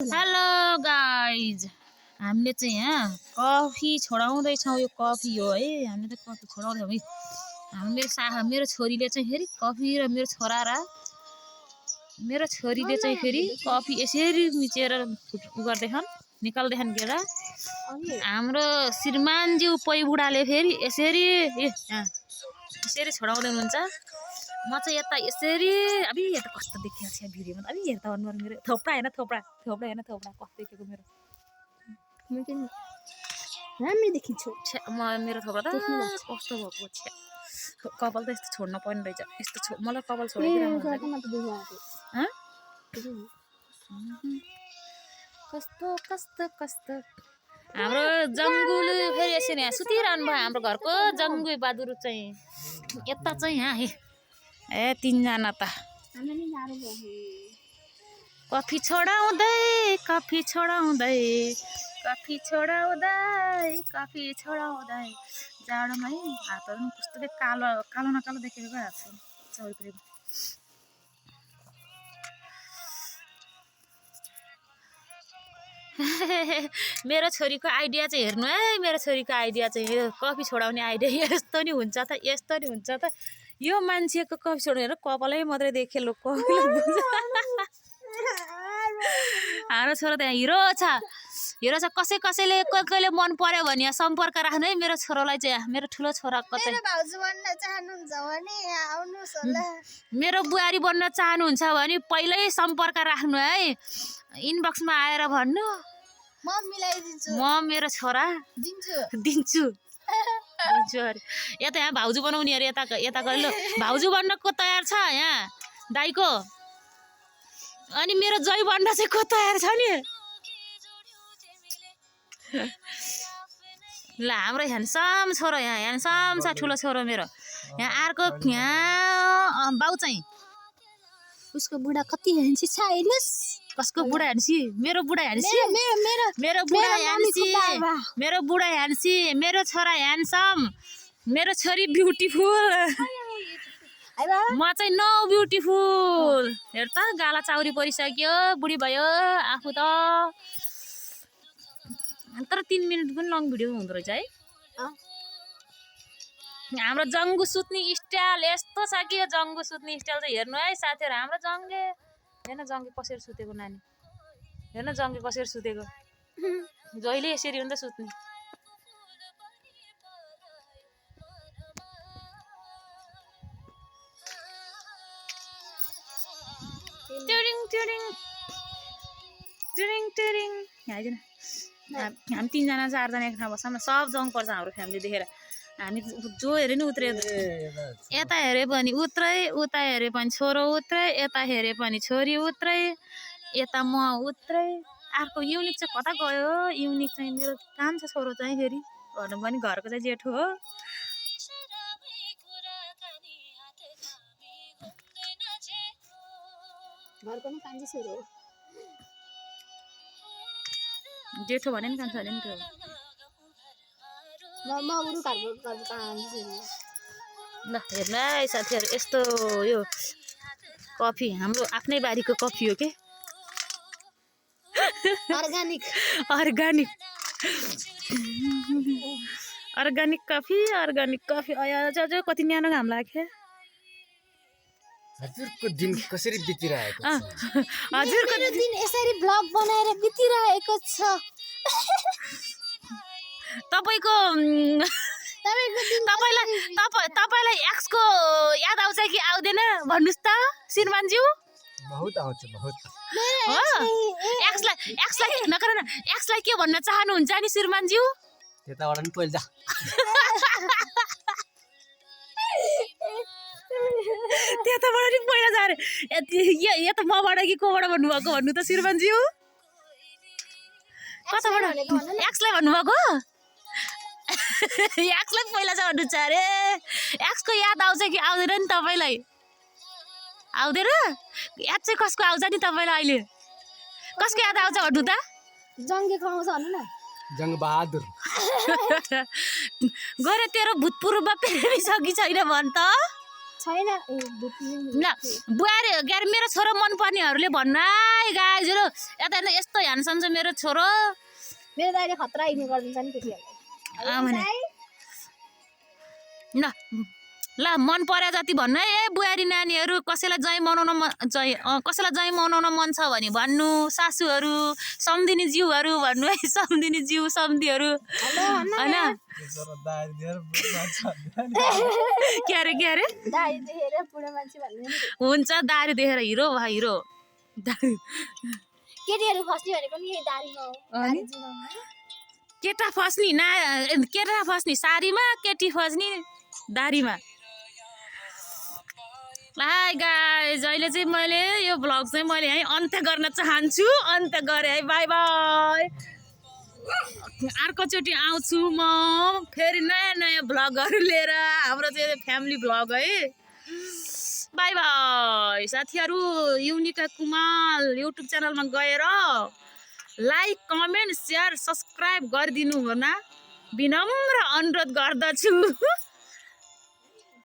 Hello guys, हामीले चाहिँ यहाँ कफी छोडाउँदैछौँ। यो कफी हो है, हामीले त कफी छोडाउँदैछौँ है। मेरो छोरीले चाहिँ फेरि कफी र मेरो छोरीले चाहिँ फेरि कफी यसरी मिचेर गर्दैछन्, निकाल्दैछन् के र। हाम्रो श्रीमानज्यू पै बुढाले फेरि यसरी छोडाउँदै हुनुहुन्छ। म चाहिँ यता यसरी अबि यता कस्तो देखिएको छ भिडियोमा। अबि हेर्दा अनुहार मेरो थोप्रा हैन, थोप्रा कस्तो देखेको मेरो। राम्रै देखिन्छ। मेरो थोप्रा त कस्तो भएको छ। कपाल त यस्तो छोड्न पर्ने रहेछ। यस्तो मलाई कपाल छोडेको राम्रो हुन्छ। कस्तो हाम्रो जङ्गुल फेरि यसरी यहाँ सुतिरहनु भयो। हाम्रो घरको जङ्गु बहादुर चाहिँ यता चाहिँ यहाँ ए तीनजना त कफी छोडाउँदै जाडोमा है हातहरू कस्तो कालो न कालो देखेको क्या हात चौरीपरि। मेरो छोरीको आइडिया चाहिँ हेर्नु है, मेरो छोरीको आइडिया चाहिँ यो कफी छोडाउने आइडिया यस्तो नि हुन्छ त। यो मान्छेको कफी छोडेर कपालै मात्रै देखे लो हाम्रो छोरा त यहाँ हिरो छ। कसैले कसैले मन पर्यो भने सम्पर्क राख्नु है मेरो छोरालाई चाहिँ। मेरो ठुलो छोराको चाहिँ मेरो बुहारी बन्न चाहनुहुन्छ भने पहिल्यै सम्पर्क राख्नु है, इनबक्समा आएर भन्नु, म मेरो छोरा दिन्छु अरे। यता यहाँ भाउजू बनाउने अरे, यता गएर भाउजू बन्नको तयार छ यहाँ दाइको। अनि मेरो जय बन्न चाहिँ को तयार छ नि? ल हाम्रो ह्यान्डसम छोरो, यहाँ ह्यान्डसम छ ठुलो छोरो मेरो। यहाँ अर्को यहाँ बाउ चाहिँ उसको बुढा कति ह्यान्सी छ हेर्नुस्। कसको बुढा ह्यान्सी? मेरो बुढा ह्यान्सी। मेरो बुढा ह्यान्सी, मेरो छोरा ह्यान्डसम, मेरो छोरी ब्युटिफुल, म चाहिँ नो ब्युटिफुल। हेर त गाला चाउरी परिसक्यो, बुढी भयो आफू त। तर 3 मिनट पनि लङ भिडियो हुँदो रहेछ है। हाम्रो जङ्गु सुत्ने स्टाइल यस्तो छ कि जङ्गु सुत्ने स्टाइल चाहिँ हेर्नु है साथीहरू। हाम्रो जङ्गे हेर्न जङ्गे कसरी सुतेको नानी, हेर्न जङ्गे कसरी सुतेको। जहिले यसरी हो नि त सुत्ने। टिरिङ आइदिन। हामी 3जना 4जना एक ठाउँ बस्छौँ न, सब जङ पर्छ हाम्रो फ्यामिली देखेर। हामी जो हेऱ्यो नि उत्रे, यता हेऱ्यो भने उत्रै, उता हेऱ्यो भने छोरो उत्रै, यता हेऱ्यो भने छोरी उत्रै, यता म उत्रै। अर्को युनिक चाहिँ कता गयो? युनिक चाहिँ मेरो कान्छो छोरो चाहिँ फेरि भन्नु पनि घरको चाहिँ जेठो हो। घरको नि कान्छो छोरो हो। जेठो भने नि कान्छो भने नि त्यो। ल हेर्नु है साथीहरू, यस्तो यो कफी हाम्रो आफ्नै बारीको कफी हो के, अर्ग्यानिक कफी। अझ कति न्यानो घाम लाग्यो। हजुरको दिन कसरी बितिरहेको छ? हजुरको दिन यसरी ब्लग बनाएर बितिरहेको छ। तपाईलाई एक्सको याद आउँछ कि आउँदैन भन्नुस् त श्रीमानज्यू? बहुत आउँछ बहुत। हो एक्सलाई के भन्न चाहनुहुन्छ नि श्रीमानज्यू? त्यताबाट नि पहिले जा। त्यताबाट नि पहिला जा रे। यो त मबाट कि कोबाट भन्नुभएको भन्नु त श्रीमानज्यू? कताबाट एक्सलाई भन्नुभएको? एक्सलाई पहिला चाहिँ भन्नु छ अरे। एक्सको याद आउँछ कि आउँदैन नि तपाईँलाई? आउँदैन? याद चाहिँ कसको आउँछ नि तपाईँलाई अहिले? कसको याद आउँछ भन्नु त? जङ्गेको आउँछ भन्नु न। जङ्ग बहादुर गरे तेरो भूतपूर्व प्रेमी छ कि छैन भन् त? छ छैन ल बुहारी ग्यार मेरो छोरो मन पर्नेहरूले भन्न है गाइजहरू यता हेर्नु यस्तो ह्यान्डसम छ मेरो छोरो मेरो दाइले खतरा हिँड्ने गरिदिन्छ नि केटीहरूलाई ल मन पर्या जति भन्नु है ए बुहारी नानीहरू कसैलाई जय मनाउन मन छ भने भन्नु सासूहरू सम्धिनी जिउहरू भन्नु है सम्धिनी जिउ सम्धिहरू होइन के अरे दाइ देखेर बुढो मान्छे भन्ने हुन्छ दारी देखेर हिरो वा हिरो केटीहरू फस्ने भनेको नि यही दारीमा हो दारी जिउमा केटा फस्ने सारीमा केटी फस्ने दारीमा हाई गाइज अहिले चाहिँ मैले यो भ्लग चाहिँ मैले यहीँ अन्त्य गर्न चाहन्छु अन्त्य गरेँ है बाई बाई अर्कोचोटि आउँछु म फेरि नयाँ नयाँ भ्लगहरू लिएर हाम्रो चाहिँ फ्यामिली भ्लग है बाई बाई साथीहरू युनिका कुमाल युट्युब च्यानलमा गएर लाइक कमेन्ट सेयर सब्सक्राइब गरिदिनु होला विनम्र अनुरोध गर्दछु